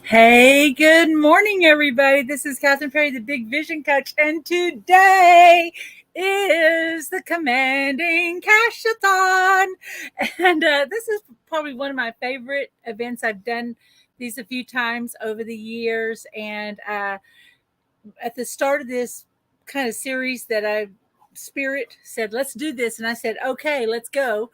Hey, good morning, everybody. This is Kathryn Perry, the Big Vision Coach, and today is the Commanding Cash-A-Thon. And this is probably one of my favorite events. I've done these a few times over the years. And at the start of this kind of series that Spirit said, let's do this. And I said, okay, let's go.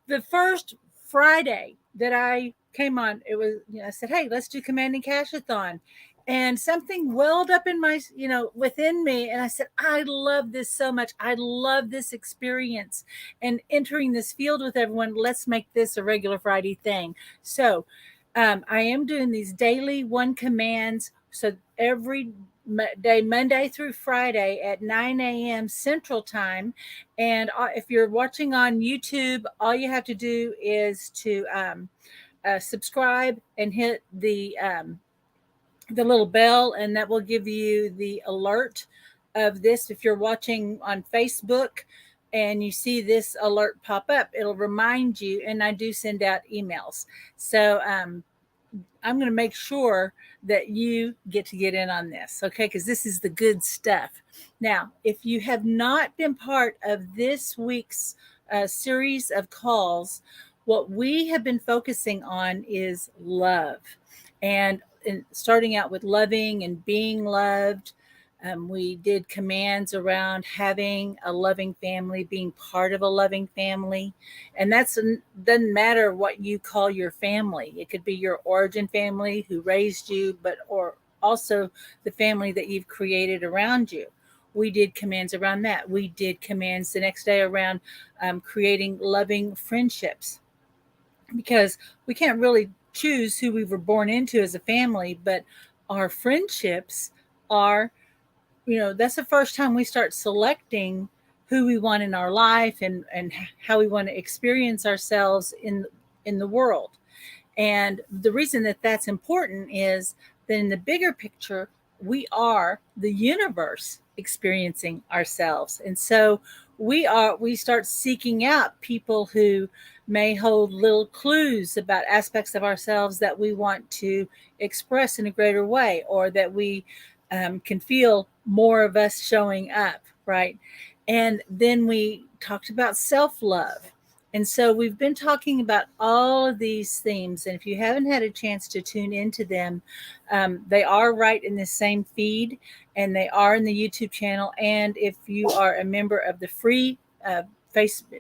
The first Friday that I came on, it was, I said, hey, let's do Commanding Cash-A-Thon. And something welled up in my, within me. And I said, I love this so much. I love this experience and entering this field with everyone. Let's make this a regular Friday thing. So I am doing these daily one commands. So every day, Monday through Friday at 9 a.m. Central Time. And if you're watching on YouTube, all you have to do is to subscribe and hit the little bell, and that will give you the alert of this. If you're watching on Facebook and you see this alert pop up, it'll remind you, and I do send out emails. So I'm going to make sure that you get in on this, okay? Because this is the good stuff. Now, if you have not been part of this week's series of calls, what we have been focusing on is love. And starting out with loving and being loved. We did commands around having a loving family, being part of a loving family. And doesn't matter what you call your family. It could be your origin family who raised you, or also the family that you've created around you. We did commands around that. We did commands the next day around creating loving friendships, because we can't really choose who we were born into as a family, but our friendships are, that's the first time we start selecting who we want in our life and how we want to experience ourselves in the world. And the reason that that's important is that in the bigger picture, we are the universe experiencing ourselves. And so we start seeking out people who may hold little clues about aspects of ourselves that we want to express in a greater way, or that we can feel more of us showing up, right? And then we talked about self-love. And so we've been talking about all of these themes. And if you haven't had a chance to tune into them, they are right in the same feed, and they are in the YouTube channel. And if you are a member of the free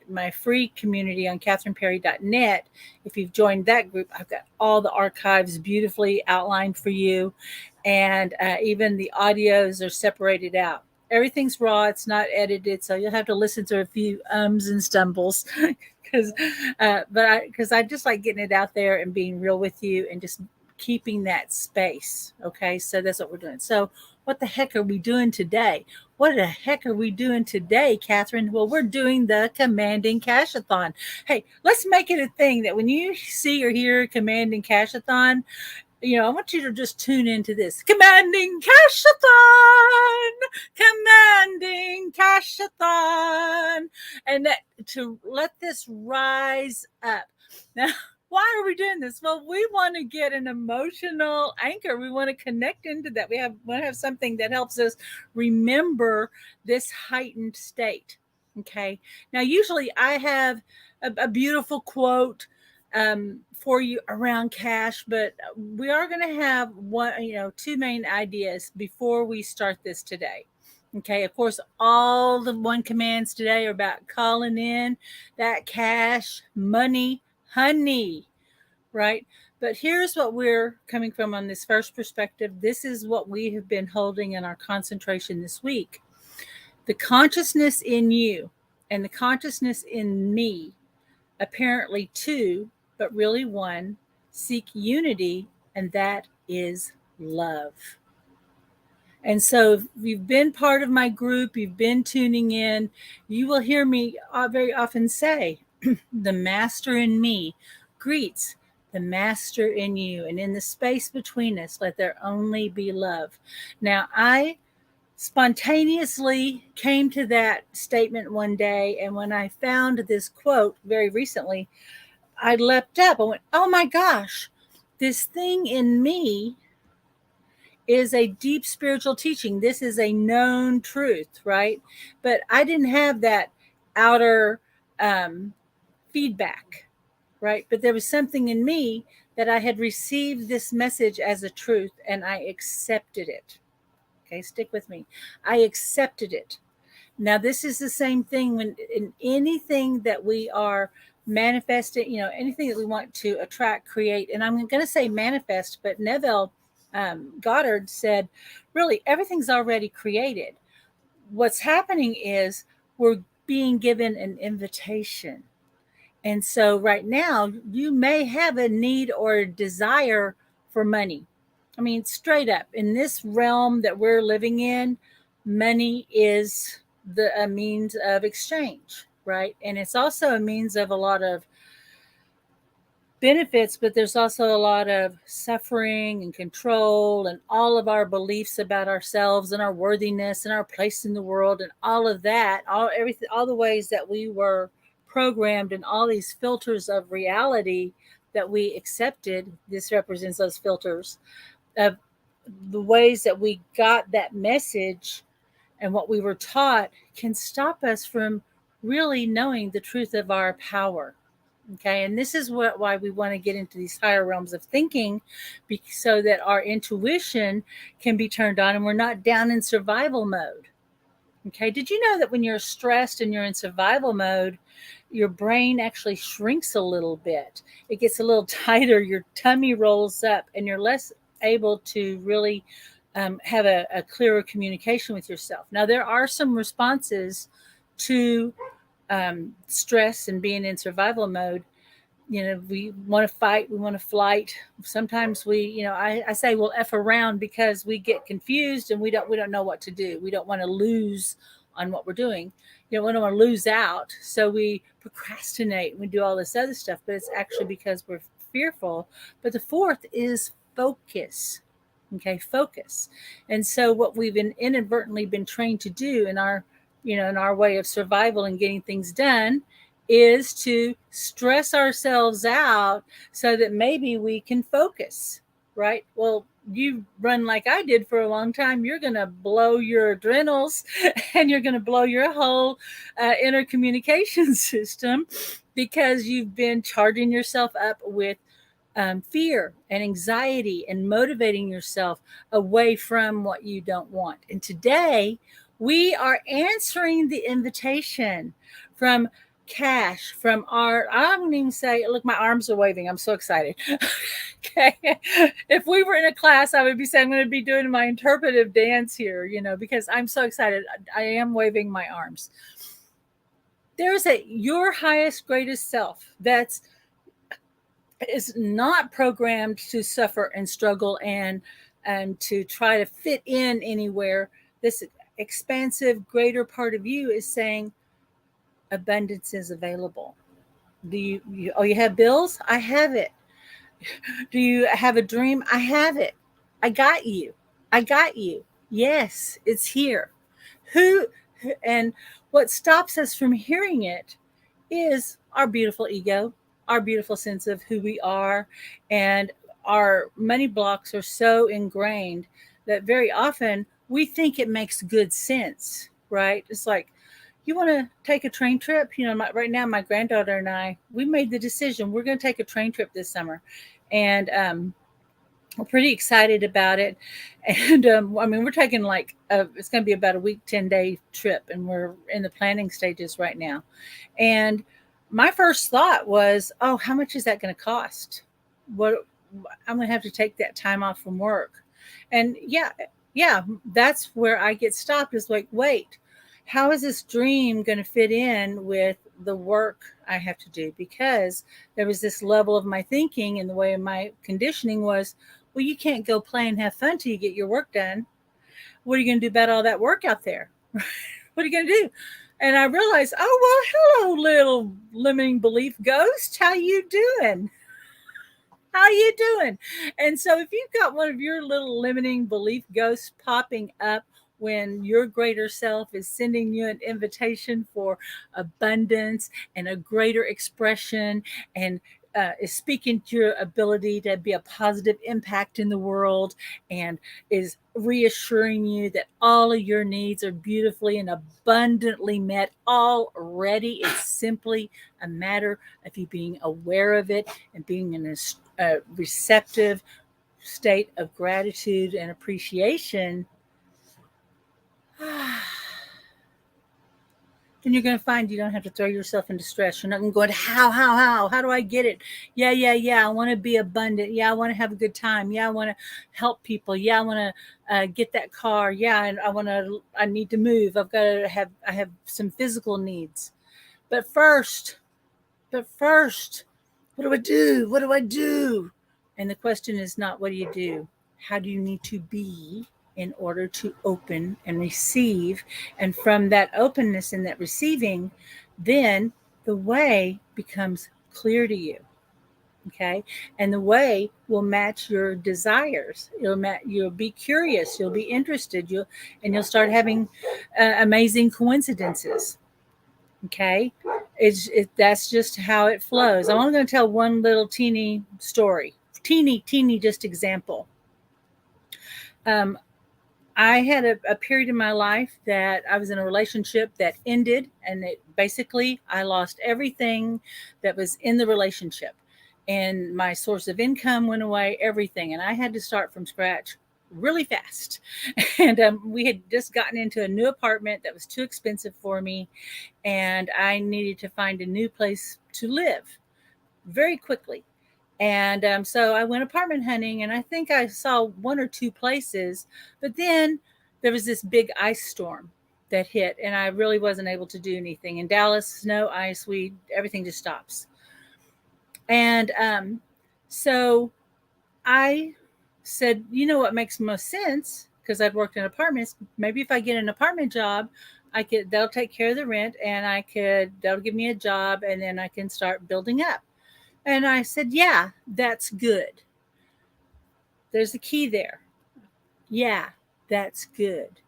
my free community on kathrynperry.net, if you've joined that group, I've got all the archives beautifully outlined for you. And even the audios are separated out. Everything's raw. It's not edited. So you'll have to listen to a few ums and stumbles because I just like getting it out there and being real with you and just keeping that space. Okay. So that's what we're doing. So what the heck are we doing today? What the heck are we doing today, Kathryn? Well, we're doing the Commanding Cash-A-Thon. Hey, let's make it a thing that when you see or hear Commanding Cash-A-Thon, I want you to just tune into this. Commanding Cash-A-Thon! Commanding Cash-A-Thon! And to let this rise up. Now, why are we doing this? Well, we want to get an emotional anchor. We want to connect into that. We want to have something that helps us remember this heightened state. Okay. Now, usually I have a beautiful quote for you around cash, but we are going to have two main ideas before we start this today. Okay, of course, all the one commands today are about calling in that cash, money, honey, right? But here's what we're coming from on this first perspective. This is what we have been holding in our concentration this week. The consciousness in you and the consciousness in me, apparently two, but really one, seek unity, and that is love. And so if you've been part of my group, you've been tuning in, you will hear me very often say, the master in me greets the master in you. And in the space between us, let there only be love. Now, I spontaneously came to that statement one day. And when I found this quote very recently, I leapt up. I went, oh my gosh, this thing in me is a deep spiritual teaching. This is a known truth, right? But I didn't have that outer feedback, right? But there was something in me that I had received this message as a truth and I accepted it. Okay, stick with me. I accepted it. Now, this is the same thing when in anything that we are manifesting, anything that we want to attract, create. And I'm going to say manifest, but Neville Goddard said, really, everything's already created. What's happening is we're being given an invitation. And so right now, you may have a need or a desire for money. I mean, straight up, in this realm that we're living in, money is a means of exchange, right? And it's also a means of a lot of benefits, but there's also a lot of suffering and control and all of our beliefs about ourselves and our worthiness and our place in the world and all of that, all the ways that we were programmed and all these filters of reality that we accepted. This represents those filters of the ways that we got that message and what we were taught can stop us from really knowing the truth of our power. Okay, and this is why we want to get into these higher realms of thinking, so that our intuition can be turned on and we're not down in survival mode. Okay, did you know that when you're stressed and you're in survival mode, your brain actually shrinks a little bit? It gets a little tighter, your tummy rolls up, and you're less able to really have a clearer communication with yourself. Now, there are some responses to stress and being in survival mode. We want to fight, we want to flight. Sometimes I say we'll F around because we get confused and we don't know what to do. We don't want to lose on what we're doing. We don't want to lose out. So we procrastinate and we do all this other stuff, but it's actually because we're fearful. But the fourth is focus. Okay, focus. And so what we've inadvertently been trained to do in our way of survival and getting things done is to stress ourselves out so that maybe we can focus, right? Well, you run like I did for a long time, you're going to blow your adrenals and you're going to blow your whole inner communication system because you've been charging yourself up with fear and anxiety and motivating yourself away from what you don't want. And today we are answering the invitation from Cash, from Art. I don't even say, look, my arms are waving. I'm so excited. Okay. If we were in a class, I would be saying I'm going to be doing my interpretive dance here, because I'm so excited. I am waving my arms. There's your highest, greatest self that's is not programmed to suffer and struggle and to try to fit in anywhere. This expansive, greater part of you is saying abundance is available. Do you have bills? I have it. Do you have a dream? I have it. I got you. I got you. Yes, it's here. And what stops us from hearing it is our beautiful ego, our beautiful sense of who we are, and our money blocks are so ingrained that very often we think it makes good sense, right? It's like, you want to take a train trip? Right now, my granddaughter and I, we made the decision we're going to take a train trip this summer, and we're pretty excited about it. And we're taking it's going to be about a week, 10-day trip, and we're in the planning stages right now. And my first thought was, oh, how much is that going to cost? What I'm going to have to take that time off from work. And yeah, that's where I get stopped, is like, wait, how is this dream going to fit in with the work I have to do? Because there was this level of my thinking and the way of my conditioning was, well, you can't go play and have fun till you get your work done. What are you going to do about all that work out there? What are you going to do? And I realized, oh, well, hello, little limiting belief ghost. How you doing? How you doing? And so if you've got one of your little limiting belief ghosts popping up when your greater self is sending you an invitation for abundance and a greater expression and is speaking to your ability to be a positive impact in the world, and is reassuring you that all of your needs are beautifully and abundantly met already. It's simply a matter of you being aware of it and being in a receptive state of gratitude and appreciation. Then you're going to find you don't have to throw yourself into stress. You're not going to go, how do I get it? Yeah. I want to be abundant. Yeah, I want to have a good time. Yeah, I want to help people. Yeah, I want to get that car. Yeah, and I need to move. I have some physical needs. But first, what do I do? What do I do? And the question is not what do you do? How do you need to be in order to open and receive? And from that openness and that receiving, then the way becomes clear to you. Okay. And the way will match your desires. You'll be curious. You'll be interested. You'll start having amazing coincidences. Okay. That's just how it flows. I'm only going to tell one little teeny story, teeny just example. I had a period in my life that I was in a relationship that ended, and I lost everything that was in the relationship, and my source of income went away, everything, and I had to start from scratch really fast. And we had just gotten into a new apartment that was too expensive for me, and I needed to find a new place to live very quickly. And so I went apartment hunting, and I think I saw one or two places, but then there was this big ice storm that hit, and I really wasn't able to do anything. In Dallas, snow, ice, everything just stops. And so I said, you know what makes most sense? Because I'd worked in apartments. Maybe if I get an apartment job, they'll take care of the rent, and they'll give me a job, and then I can start building up. And I said, yeah, that's good. There's the key there. Yeah, that's good.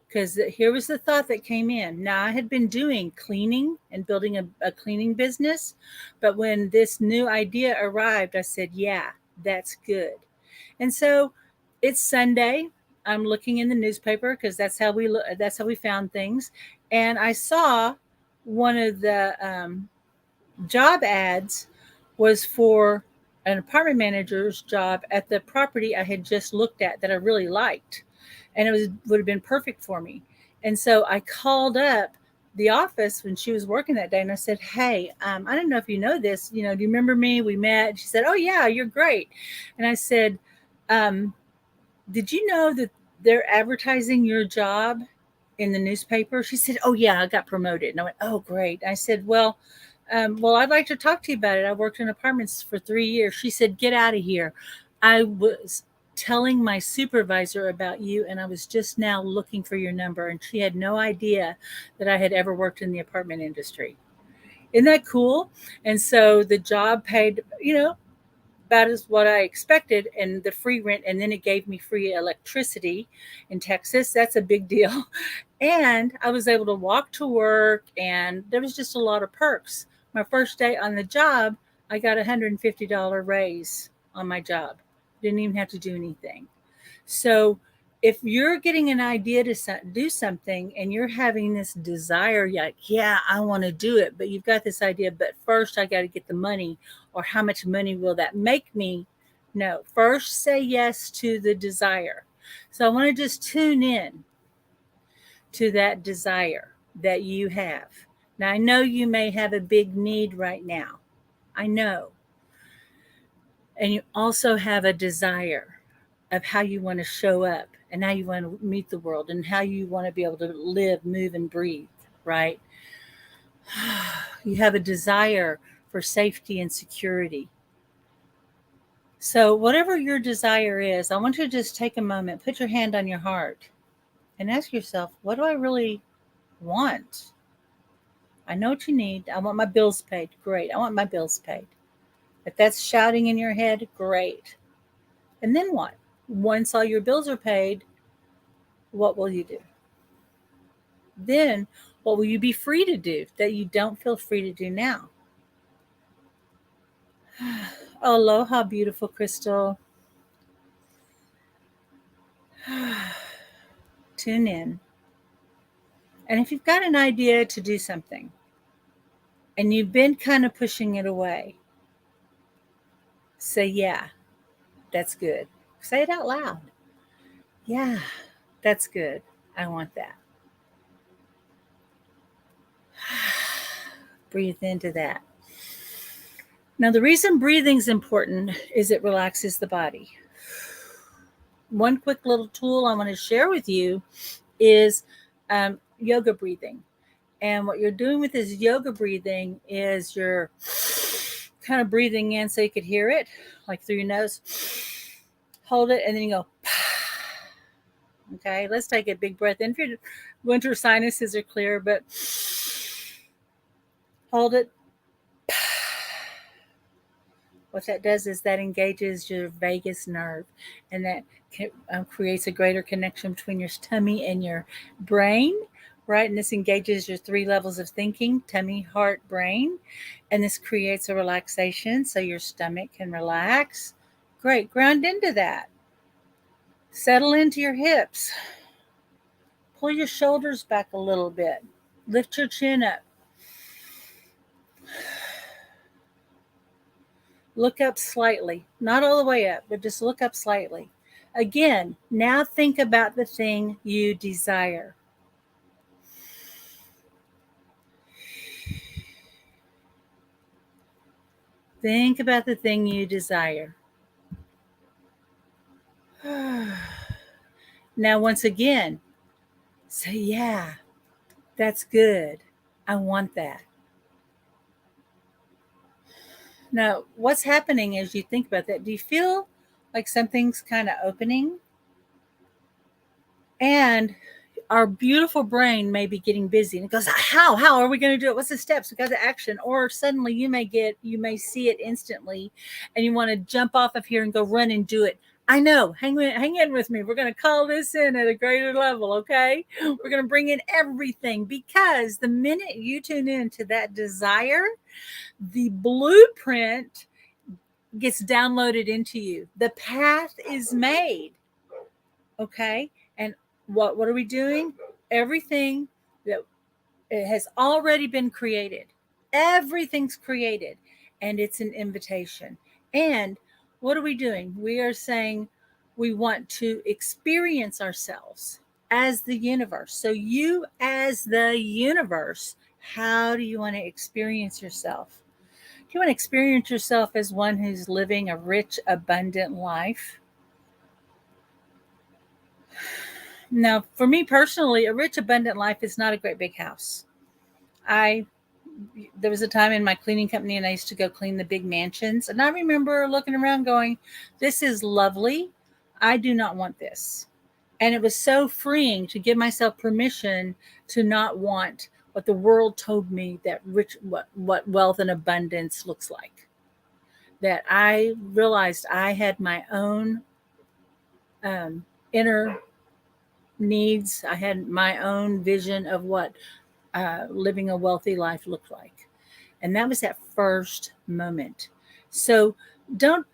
Because here was the thought that came in. Now, I had been doing cleaning and building a cleaning business. But when this new idea arrived, I said, yeah, that's good. And so it's Sunday. I'm looking in the newspaper because that's how we found things. And I saw one of the job ads was for an apartment manager's job at the property I had just looked at that I really liked, and would have been perfect for me. And so I called up the office when she was working that day, and I said, "Hey, I don't know if you know this. Do you remember me? We met." She said, "Oh yeah, you're great." And I said, "Did you know that they're advertising your job in the newspaper?" She said, "Oh yeah, I got promoted." And I went, "Oh great." I said, well, I'd like to talk to you about it. I worked in apartments for 3 years. She said, "Get out of here. I was telling my supervisor about you, and I was just now looking for your number." And she had no idea that I had ever worked in the apartment industry. Isn't that cool? And so the job paid, about as what I expected, and the free rent, and then it gave me free electricity in Texas. That's a big deal. And I was able to walk to work, and there was just a lot of perks. My first day on the job, I got a $150 raise on my job. Didn't even have to do anything. So if you're getting an idea to do something, and you're having this desire, like, yeah, I want to do it, but you've got this idea, but first I got to get the money, or how much money will that make me? No, first say yes to the desire. So I want to just tune in to that desire that you have. Now, I know you may have a big need right now. I know. And you also have a desire of how you want to show up, and how you want to meet the world, and how you want to be able to live, move, and breathe, right? You have a desire for safety and security. So, whatever your desire is, I want you to just take a moment, put your hand on your heart, and ask yourself, what do I really want? I know what you need. I want my bills paid. Great. I want my bills paid. If that's shouting in your head, great. And then what? Once all your bills are paid, what will you do? Then what will you be free to do that you don't feel free to do now? Aloha, beautiful crystal. Tune in. And if you've got an idea to do something and you've been kind of pushing it away, say, yeah, that's good. Say it out loud. Yeah, that's good. I want that. Breathe into that. Now, the reason breathing is important is it relaxes the body. One quick little tool I want to share with you is yoga breathing. And what you're doing with this yoga breathing is you're kind of breathing in so you could hear it, like through your nose. Hold it, and then you go. Okay, let's take a big breath in. If your winter sinuses are clear, but hold it. What that does is that engages your vagus nerve, and that creates a greater connection between your tummy and your brain, right? And this engages your 3 levels of thinking: tummy, heart, brain. And this creates a relaxation so your stomach can relax. Great. Ground into that. Settle into your hips. Pull your shoulders back a little bit. Lift your chin up. Look up slightly, not all the way up, but just look up slightly. Again, now think about the thing you desire. Think about the thing you desire. Now, once again, say, yeah, that's good. I want that. Now, what's happening as you think about that? Do you feel like something's kind of opening? And our beautiful brain may be getting busy, and it goes, how are we going to do it? What's the steps? We got the action. Or suddenly you may see it instantly, and you want to jump off of here and go run and do it. I know. Hang in with me. We're going to call this in at a greater level, okay? We're going to bring in everything, because the minute you tune in to that desire, the blueprint gets downloaded into you. The path is made, okay? And what are we doing? Everything that it has already been created. Everything's created, and it's an invitation. And what are we doing? We are saying we want to experience ourselves as the universe. So you as the universe, how do you want to experience yourself? Do you want to experience yourself as one who's living a rich, abundant life? Now, for me personally, a rich, abundant life is not a great big house. There was a time in my cleaning company, and I used to go clean the big mansions. And I remember looking around going, this is lovely. I do not want this. And it was so freeing to give myself permission to not want what the world told me that what wealth and abundance looks like. That I realized I had my own inner needs. I had my own vision of what living a wealthy life looked like. And that was that first moment. So don't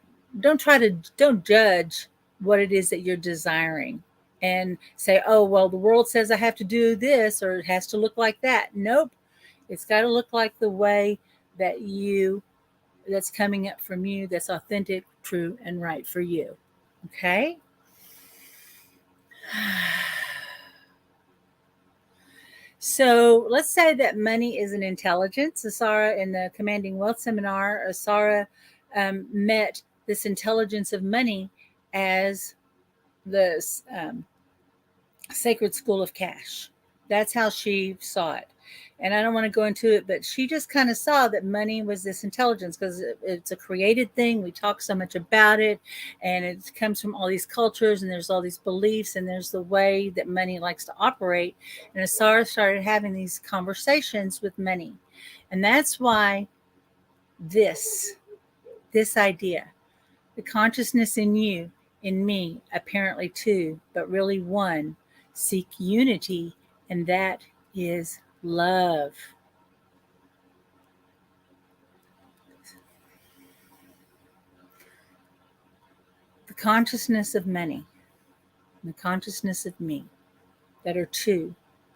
judge what it is that you're desiring and say, oh, well, the world says I have to do this, or it has to look like that. Nope. It's got to look like the way that's coming up from you, that's authentic, true, and right for you. Okay? So let's say that money is an intelligence. Asara, in the Commanding Wealth seminar, Asara met this intelligence of money as the sacred school of cash. That's how she saw it. And I don't want to go into it, but she just kind of saw that money was this intelligence, because it's a created thing. We talk so much about it, and it comes from all these cultures, and there's all these beliefs, and there's the way that money likes to operate. And Asara started having these conversations with money. And that's why this idea, the consciousness in you, in me, apparently two, but really one, seek unity, and that is love. consciousness of money, and the consciousness of me, that are two,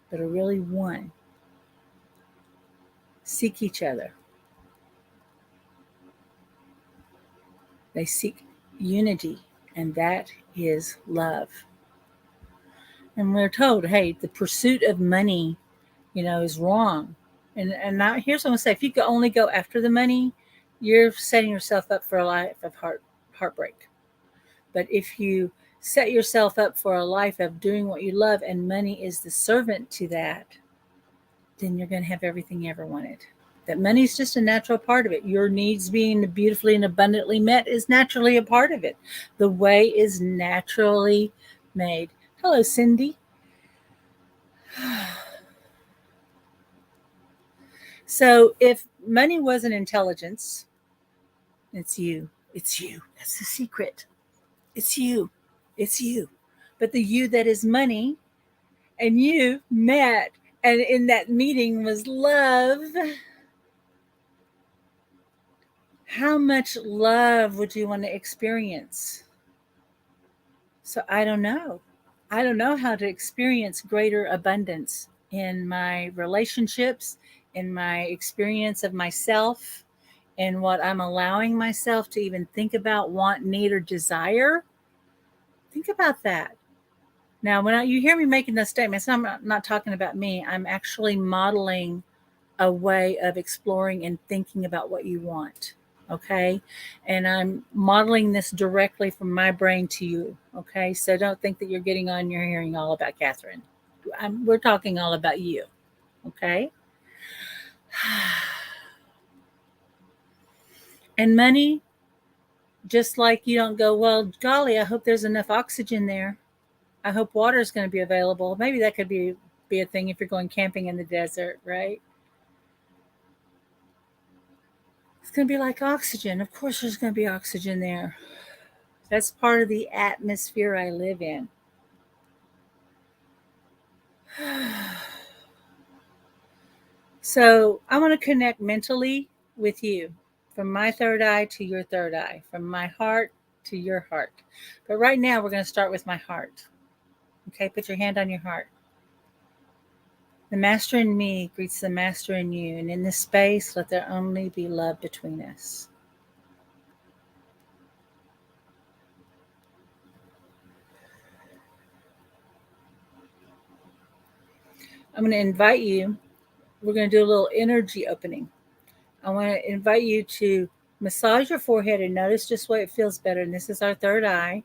that are really one, seek each other. They seek unity, and that is love. And we're told, hey, the pursuit of money, is wrong. And now here's what I'm gonna say: if you could only go after the money, you're setting yourself up for a life of heartbreak. But if you set yourself up for a life of doing what you love, and money is the servant to that, then you're going to have everything you ever wanted. That money is just a natural part of it. Your needs being beautifully and abundantly met is naturally a part of it. The way is naturally made. Hello, Cindy. So if money was an intelligence, it's you. It's you. That's the secret. It's you. It's you. But the you that is money and you met, and in that meeting was love. How much love would you want to experience? So I don't know. I don't know how to experience greater abundance in my relationships, in my experience of myself, in what I'm allowing myself to even think about, want, need, or desire. Think about that. Now, when you hear me making those statements, I'm not talking about me. I'm actually modeling a way of exploring and thinking about what you want. Okay. And I'm modeling this directly from my brain to you. Okay. So don't think that you're getting on, you're hearing all about Kathryn. We're talking all about you. Okay. And money, just like you don't go, well, golly, I hope there's enough oxygen there. I hope water is going to be available. Maybe that could be a thing if you're going camping in the desert, right? It's going to be like oxygen. Of course, there's going to be oxygen there. That's part of the atmosphere I live in. So I want to connect mentally with you, from my third eye to your third eye, from my heart to your heart. But right now, we're going to start with my heart. Okay, put your hand on your heart. The master in me greets the master in you, and in this space, let there only be love between us. I'm going to invite you. We're going to do a little energy opening. I want to invite you to massage your forehead and notice just what it feels better. And this is our third eye.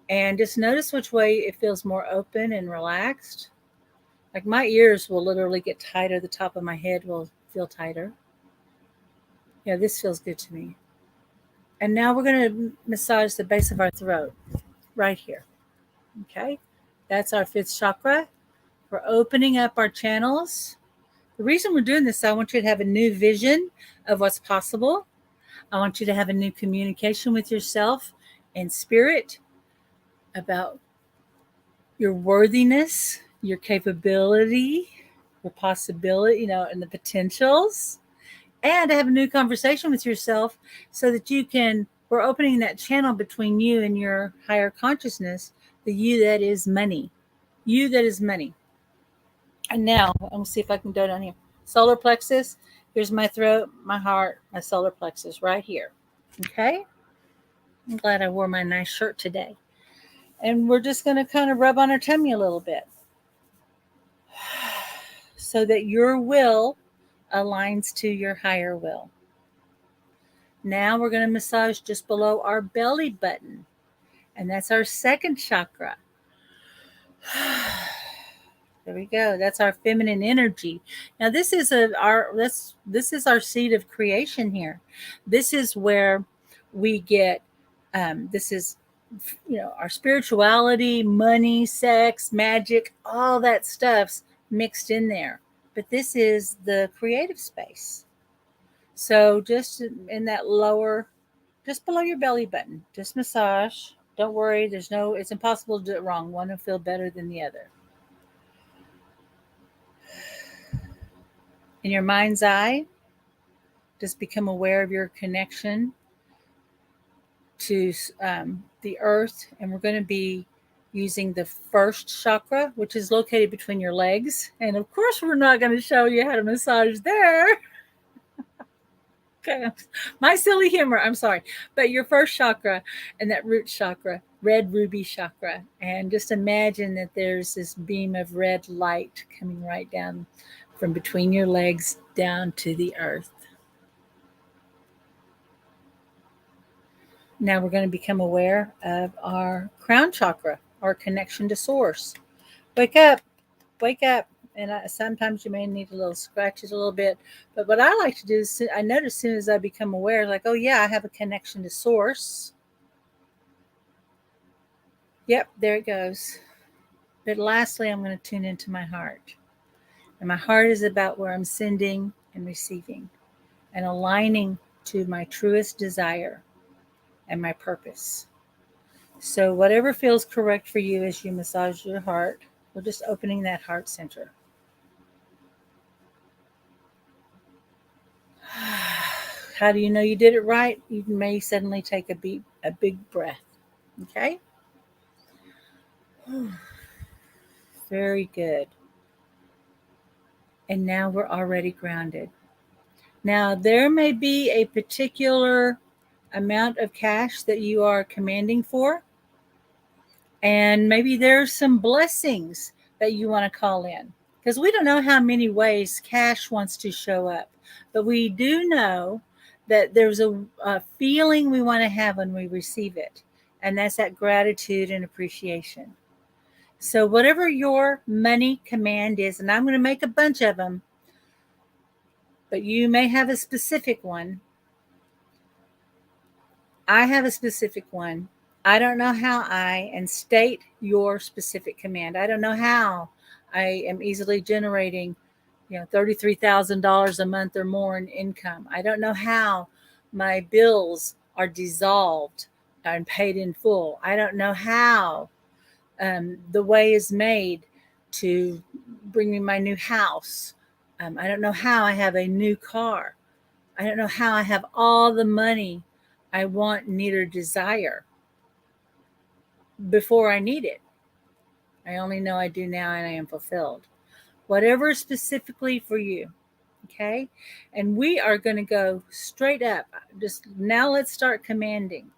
And just notice which way it feels more open and relaxed. Like my ears will literally get tighter. The top of my head will feel tighter. Yeah, this feels good to me. And now we're going to massage the base of our throat right here. Okay. That's our fifth chakra. We're opening up our channels. The reason we're doing this, I want you to have a new vision of what's possible. I want you to have a new communication with yourself and spirit about your worthiness, your capability, your possibility, and the potentials. And to have a new conversation with yourself so that we're opening that channel between you and your higher consciousness, the you that is money. You that is money. And now, I'm going to see if I can do it on here. Solar plexus. Here's my throat, my heart, my solar plexus right here. Okay? I'm glad I wore my nice shirt today. And we're just going to kind of rub on our tummy a little bit so that your will aligns to your higher will. Now we're going to massage just below our belly button. And that's our second chakra. There we go. That's our feminine energy. Now this is our seed of creation here. This is where we get this is our spirituality, money, sex, magic, all that stuff's mixed in there. But this is the creative space. So just in that lower, just below your belly button, just massage. Don't worry, it's impossible to do it wrong. One will feel better than the other. In your mind's eye, just become aware of your connection to the earth, and we're going to be using the first chakra, which is located between your legs. And of course, we're not going to show you how to massage there. Okay, my silly humor, I'm sorry. But your first chakra and that root chakra, red ruby chakra. And just imagine that there's this beam of red light coming right down from between your legs down to the earth. Now we're going to become aware of our crown chakra, our connection to source. Wake up, wake up. And sometimes you may need a little scratches a little bit. But what I like to do is I notice as soon as I become aware, like, oh yeah, I have a connection to source. Yep, there it goes. But lastly, I'm going to tune into my heart. And my heart is about where I'm sending and receiving and aligning to my truest desire and my purpose. So whatever feels correct for you as you massage your heart, we're just opening that heart center. How do you know you did it right? You may suddenly take a big breath. Okay? Very good. And now we're already grounded. Now, there may be a particular amount of cash that you are commanding for, and maybe there's some blessings that you want to call in, because we don't know how many ways cash wants to show up, but we do know that there's a feeling we want to have when we receive it, and that's that gratitude and appreciation. So whatever your money command is, and I'm going to make a bunch of them, but you may have a specific one. I have a specific one. I don't know how and state your specific command. I don't know how I am easily generating, $33,000 a month or more in income. I don't know how my bills are dissolved and paid in full. I don't know how the way is made to bring me my new house. I don't know how I have a new car. I don't know how I have all the money I want, need, or desire before I need it. I only know I do now, and I am fulfilled. Whatever specifically for you, okay? And we are going to go straight up. Just now let's start commanding,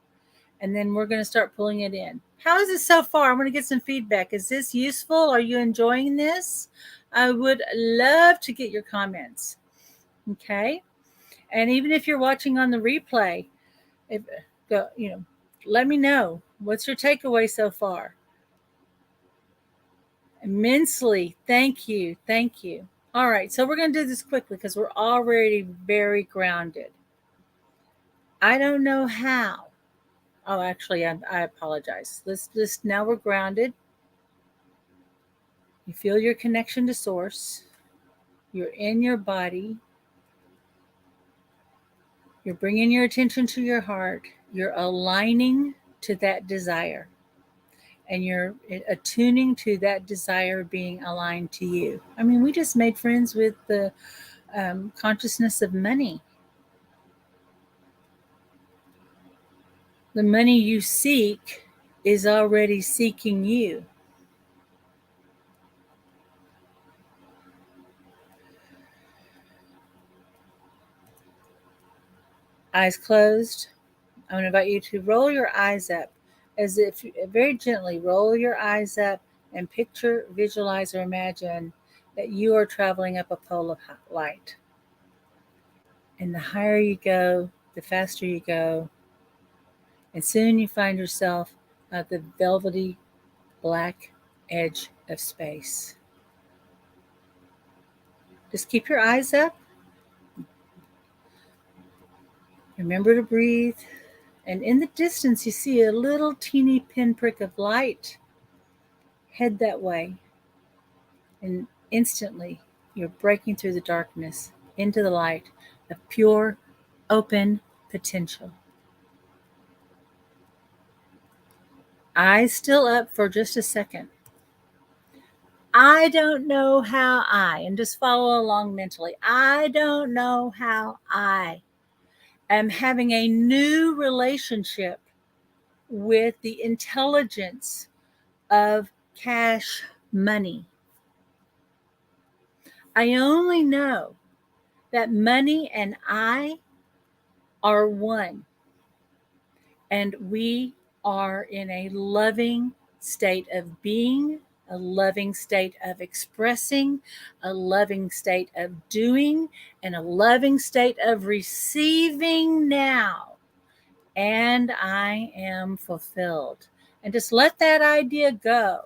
and then we're going to start pulling it in. How is it so far? I'm going to get some feedback. Is this useful? Are you enjoying this? I would love to get your comments, okay? And even if you're watching on the replay, let me know. What's your takeaway so far? Immensely. Thank you. Thank you. All right. So we're going to do this quickly because we're already very grounded. I don't know how. Oh, actually, I apologize. Let's just, now we're grounded. You feel your connection to source. You're in your body. You're bringing your attention to your heart. You're aligning to that desire. And you're attuning to that desire being aligned to you. I mean, we just made friends with the consciousness of money. The money you seek is already seeking you. Eyes closed. I'm going to invite you to roll your eyes up, as if very gently roll your eyes up and picture, visualize, or imagine that you are traveling up a pole of light. And the higher you go, the faster you go. And soon you find yourself at the velvety black edge of space. Just keep your eyes up. Remember to breathe. And in the distance, you see a little teeny pinprick of light. Head that way. And instantly, you're breaking through the darkness into the light of pure, open potential. Eyes still up for just a second. I don't know how and just follow along mentally. I don't know how I am having a new relationship with the intelligence of cash money. I only know that money and I are one, and we are in a loving state of being, a loving state of expressing, a loving state of doing, and a loving state of receiving now. And I am fulfilled. And just let that idea go.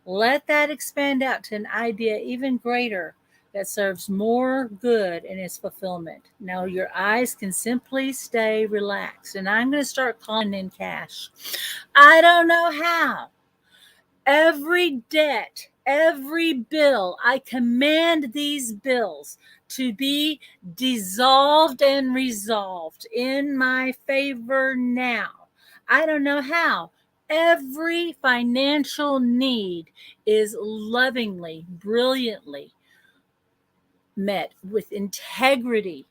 Let that expand out to an idea even greater that serves more good in its fulfillment. Now your eyes can simply stay relaxed. And I'm going to start calling in cash. I don't know how. Every debt, every bill, I command these bills to be dissolved and resolved in my favor now. I don't know how. Every financial need is lovingly, brilliantly met with integrity.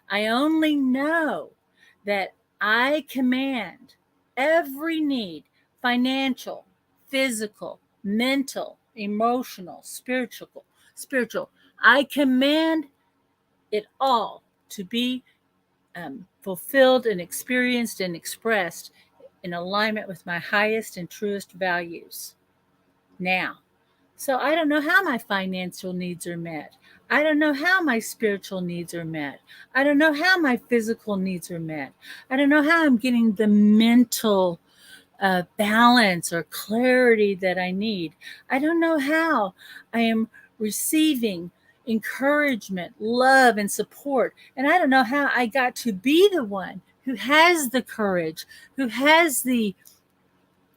I only know that I command every need, financial, physical, mental, emotional, spiritual. I command it all to be fulfilled and experienced and expressed in alignment with my highest and truest values now. So I don't know how my financial needs are met. I don't know how my spiritual needs are met. I don't know how my physical needs are met. I don't know how I'm getting the mental balance or clarity that I need. I don't know how I am receiving encouragement, love, and support. And I don't know how I got to be the one who has the courage, who has the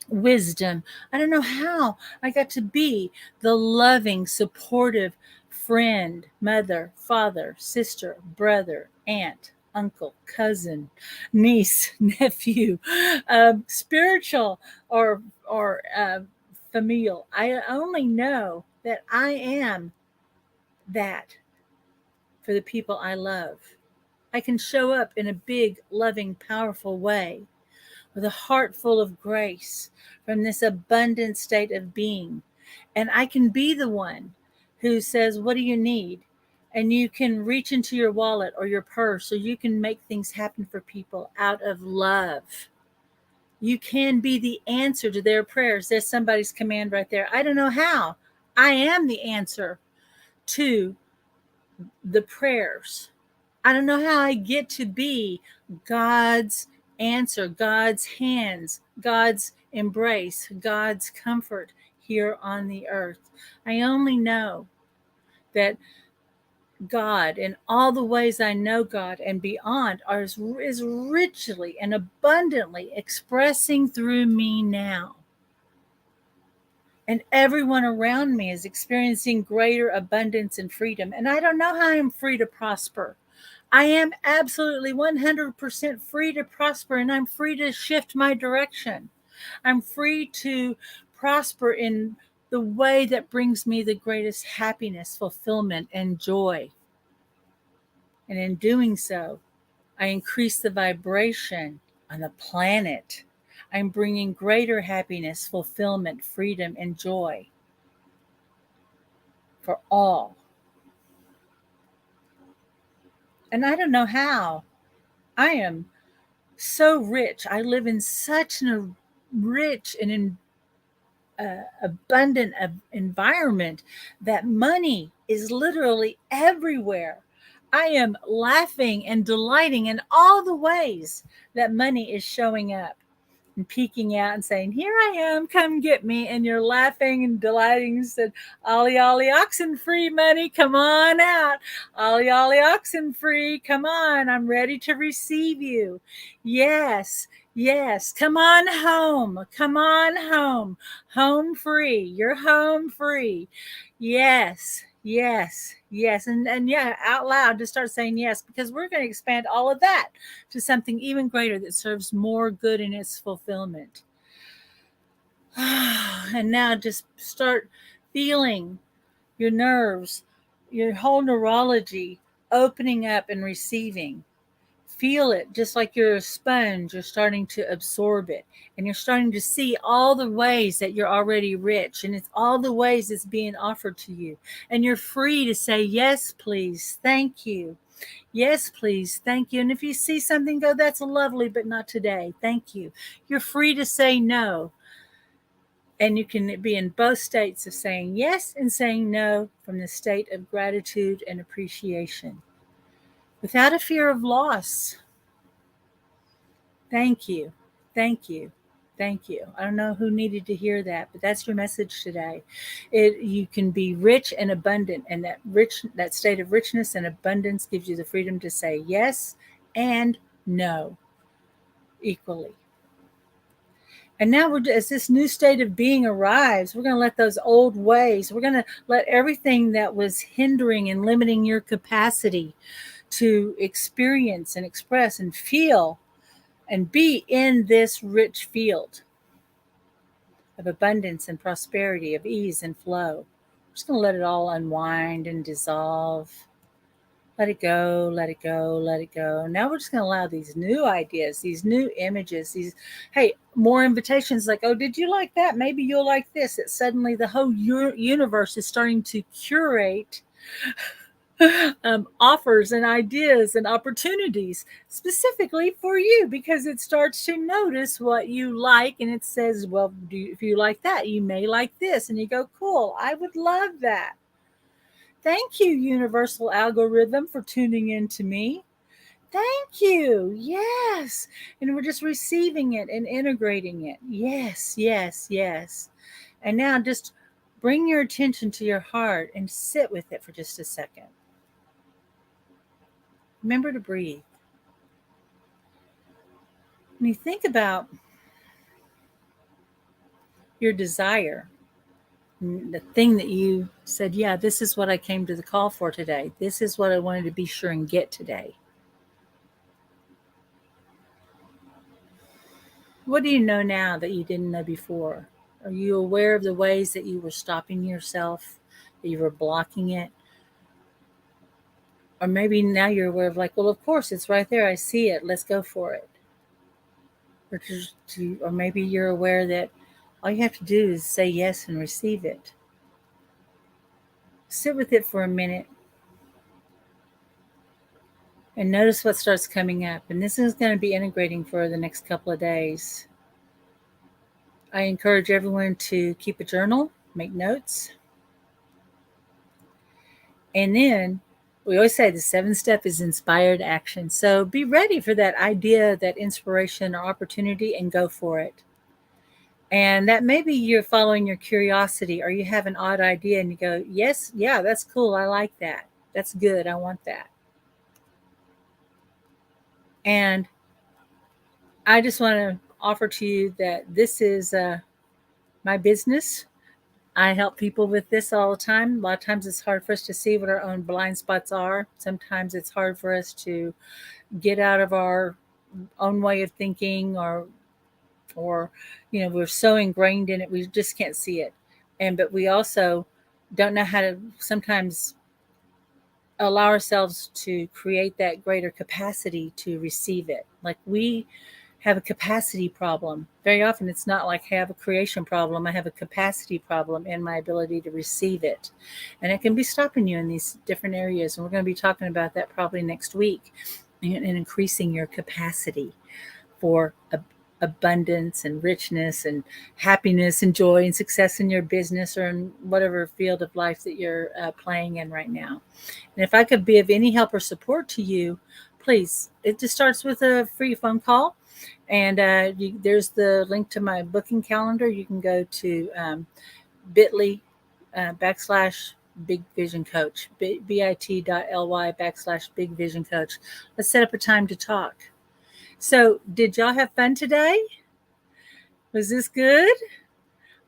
wisdom. I don't know how I got to be the loving, supportive friend, mother, father, sister, brother, aunt, uncle, cousin, niece, nephew, spiritual or familial. I only know that I am that for the people I love. I can show up in a big, loving, powerful way with a heart full of grace from this abundant state of being. And I can be the one who says, what do you need? And you can reach into your wallet or your purse, or you can make things happen for people out of love. You can be the answer to their prayers. There's somebody's command right there. I don't know how. I am the answer to the prayers. I don't know how I get to be God's answer, God's hands, God's embrace, God's comfort here on the earth. I only know that God, in all the ways I know God and beyond, is richly and abundantly expressing through me now. And everyone around me is experiencing greater abundance and freedom. And I don't know how I'm free to prosper. I am absolutely 100% free to prosper, and I'm free to shift my direction. I'm free to prosper in the way that brings me the greatest happiness, fulfillment, and joy. And in doing so, I increase the vibration on the planet. I'm bringing greater happiness, fulfillment, freedom, and joy for all. And I don't know how. I am so rich. I live in such a rich and abundant environment that money is literally everywhere. I am laughing and delighting in all the ways that money is showing up and peeking out and saying, here I am, come get me. And you're laughing and delighting and said, ollie, ollie, oxen free money, come on out. Ollie, ollie, oxen free, come on, I'm ready to receive you. Yes, yes, come on home, home free, you're home free. Yes, yes, yes. And yeah, out loud, just start saying yes, because we're going to expand all of that to something even greater that serves more good in its fulfillment. And now just start feeling your nerves, your whole neurology opening up and receiving. Feel it just like you're a sponge. You're starting to absorb it, and you're starting to see all the ways that you're already rich, and it's all the ways it's being offered to you. And you're free to say, yes, please, thank you. Yes, please, thank you. And if you see something, go, that's lovely, but not today. Thank you. You're free to say no. And you can be in both states of saying yes and saying no from the state of gratitude and appreciation without a fear of loss. Thank you. Thank you. Thank you. I don't know who needed to hear that, but that's your message today. You can be rich and abundant, and that state of richness and abundance gives you the freedom to say yes and no equally. And now, as this new state of being arrives, we're going to let those old ways, we're going to let everything that was hindering and limiting your capacity to experience and express and feel and be in this rich field of abundance and prosperity, of ease and flow. We're just going to let it all unwind and dissolve. Let it go, let it go, let it go. Now we're just going to allow these new ideas, these new images, hey, more invitations like, oh, did you like that? Maybe you'll like this. That suddenly the whole universe is starting to curate offers and ideas and opportunities specifically for you, because it starts to notice what you like, and it says, well, if you like that, you may like this. And you go, cool, I would love that. Thank you, universal algorithm, for tuning in to me. Thank you. Yes. And we're just receiving it and integrating it. Yes, yes, yes. And now just bring your attention to your heart and sit with it for just a second. Remember to breathe. When you think about your desire, the thing that you said, yeah, this is what I came to the call for today. This is what I wanted to be sure and get today. What do you know now that you didn't know before? Are you aware of the ways that you were stopping yourself, that you were blocking it? Or maybe now you're aware of, like, well, of course, it's right there. I see it. Let's go for it. Or maybe you're aware that all you have to do is say yes and receive it. Sit with it for a minute and notice what starts coming up. And this is going to be integrating for the next couple of days. I encourage everyone to keep a journal, make notes. And then we always say the 7th step is inspired action. So be ready for that idea, that inspiration or opportunity, and go for it. And that maybe you're following your curiosity, or you have an odd idea and you go, yes, yeah, that's cool. I like that. That's good. I want that. And I just want to offer to you that this is my business. I help people with this all the time. A lot of times it's hard for us to see what our own blind spots are. Sometimes it's hard for us to get out of our own way of thinking, or we're so ingrained in it, we just can't see it. But we also don't know how to sometimes allow ourselves to create that greater capacity to receive it. Like, we have a capacity problem. Very often it's not like I have a creation problem. I have a capacity problem in my ability to receive it. And it can be stopping you in these different areas. And we're going to be talking about that probably next week, and increasing your capacity for abundance and richness and happiness and joy and success in your business, or in whatever field of life that you're playing in right now. And if I could be of any help or support to you, please, it just starts with a free phone call. And there's the link to my booking calendar. You can go to bit.ly / Big Vision Coach, bit.ly / Big Vision Coach. Let's set up a time to talk. So, did y'all have fun today? Was this good?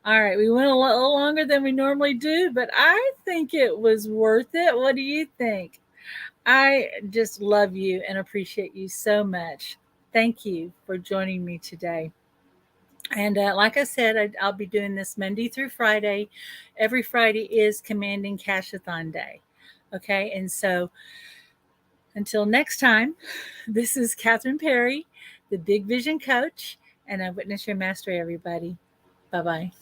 All right, we went a little longer than we normally do, but I think it was worth it. What do you think? I just love you and appreciate you so much. Thank you for joining me today. And like I said, I'll be doing this Monday through Friday. Every Friday is Commanding Cash-A-Thon Day. Okay, and so Until next time, this is Kathryn Perry, the Big Vision Coach, and I witness your mastery, everybody. Bye-bye.